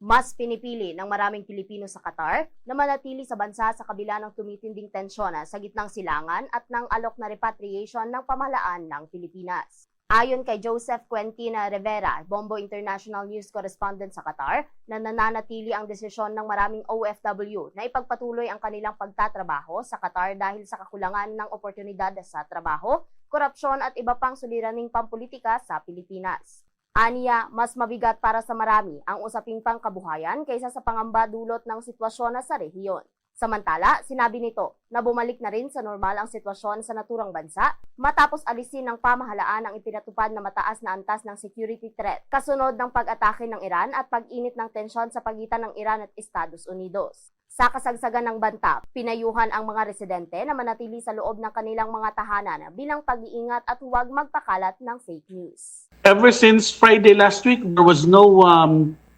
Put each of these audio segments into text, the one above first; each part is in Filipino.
Mas pinipili ng maraming Pilipino sa Qatar na manatili sa bansa sa kabila ng tumitinding tensyon sa gitnang silangan at ng alok na repatriation ng pamahalaan ng Pilipinas. Ayon kay Joseph Quentin Rivera, Bombo International News Correspondent sa Qatar, na nananatili ang desisyon ng maraming OFW na ipagpatuloy ang kanilang pagtatrabaho sa Qatar dahil sa kakulangan ng oportunidad sa trabaho, korupsyon at iba pang suliraning pampolitika sa Pilipinas. Aniya, mas mabigat para sa marami ang usaping pangkabuhayan kaysa sa pangamba dulot ng sitwasyon sa rehiyon. Samantala, sinabi nito na bumalik na rin sa normal ang sitwasyon sa naturang bansa matapos alisin ng pamahalaan ang ipinatupad na mataas na antas ng security threat kasunod ng pag-atake ng Iran at pag-init ng tensyon sa pagitan ng Iran at Estados Unidos. Sa kasagsagan ng banta, pinayuhan ang mga residente na manatili sa loob ng kanilang mga tahanan bilang pag-iingat at huwag magpakalat ng fake news. Ever since Friday last week, there was no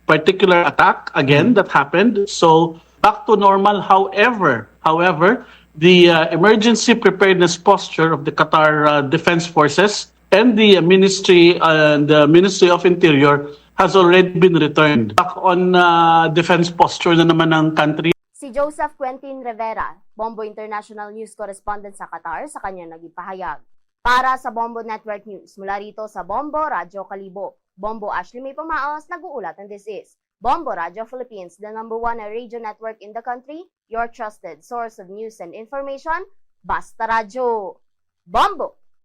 particular attack again that happened. So back to normal. However, the emergency preparedness posture of the Qatar Defense Forces and the Ministry of Interior has already been returned. Back on defense posture na naman ng country. Si Joseph Quentin Rivera, Bombo International News Correspondent sa Qatar, sa kanya naging pahayag. Para sa Bombo Network News, mula rito sa Bombo Radyo Kalibo, Bombo Ashley May Pumaos, nag-uulat, and this is Bombo Radio Philippines, the #1 radio network in the country, your trusted source of news and information, Basta Radio. Bombo!